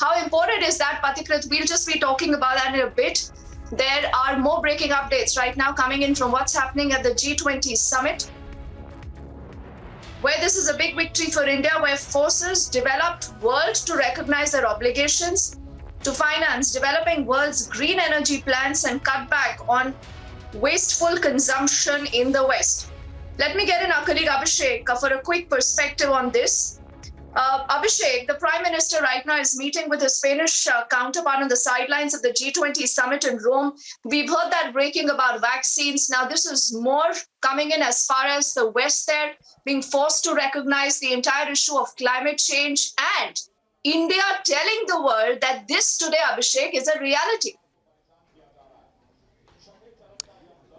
How important is that, Patikrit? We'll just be talking about that in a bit. There are more breaking updates right now coming in from what's happening at the G20 summit, where this is a big victory for India, where forces developed world to recognize their obligations to finance developing world's green energy plans and cut back on wasteful consumption in the West. Let me get in our colleague Abhishek for a quick perspective on this. Abhishek, the Prime Minister right now is meeting with his Spanish counterpart on the sidelines of the G20 summit in Rome. We've heard that breaking about vaccines. Now, this is more coming in as far as the West there being forced to recognize the entire issue of climate change and India telling the world that this today, Abhishek, is a reality.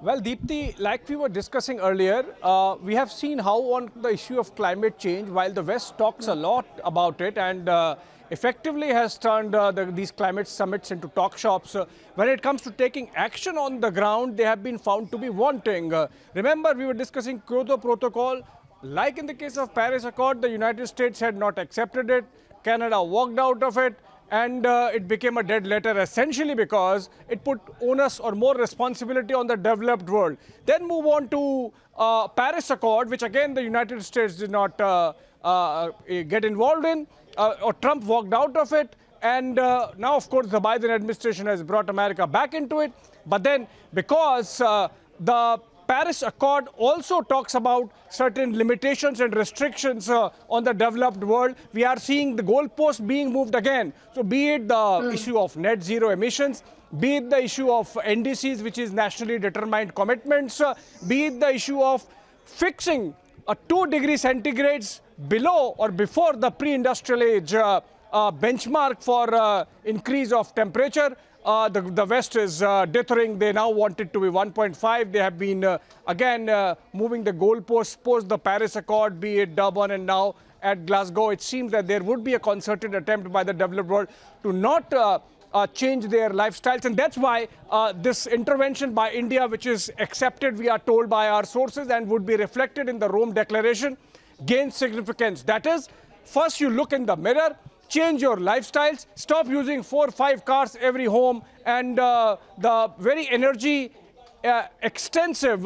Well, Deepti, like we were discussing earlier, we have seen how on the issue of climate change, while the West talks a lot about it and effectively has turned these climate summits into talk shops, when it comes to taking action on the ground, they have been found to be wanting. Remember, we were discussing Kyoto Protocol. Like in the case of Paris Accord, the United States had not accepted it. Canada walked out of it. And it became a dead letter essentially because it put onus or more responsibility on the developed world. Then move on to Paris Accord, which again the United States did not get involved in, or Trump walked out of it. And now, of course, the Biden administration has brought America back into it. But then because the Paris Accord also talks about certain limitations and restrictions on the developed world, we are seeing the goalposts being moved again. So be it the issue of net zero emissions, be it the issue of NDCs, which is nationally determined commitments, be it the issue of fixing a 2 degrees centigrades below or before the pre-industrial age benchmark for increase of temperature. The West is dithering. They now want it to be 1.5. They have been, again, moving the goalposts post the Paris Accord, be it Durban and now at Glasgow. It seems that there would be a concerted attempt by the developed world to not change their lifestyles. And that's why this intervention by India, which is accepted, we are told by our sources, and would be reflected in the Rome Declaration, gains significance. That is, first you look in the mirror, change your lifestyles, stop using 4 or 5 cars every home, and the very energy extensive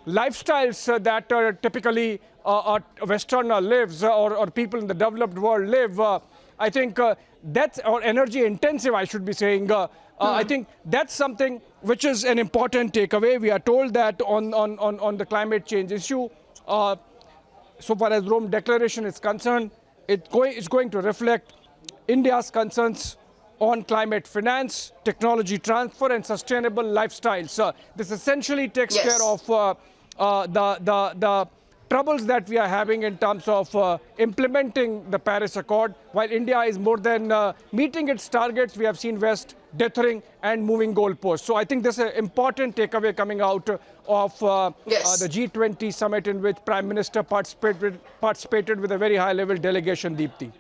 lifestyles that typically Westerner lives or people in the developed world live. I think that's, or energy intensive, I should be saying. I think that's something which is an important takeaway. We are told that on the climate change issue, so far as Rome Declaration is concerned, it's going to reflect India's concerns on climate finance, technology transfer, and sustainable lifestyles. This essentially takes care of the troubles that we are having in terms of implementing the Paris Accord. While India is more than meeting its targets, we have seen West dithering and moving goalposts. So I think this is an important takeaway coming out of the G20 summit, in which Prime Minister participated with a very high-level delegation, Deepti.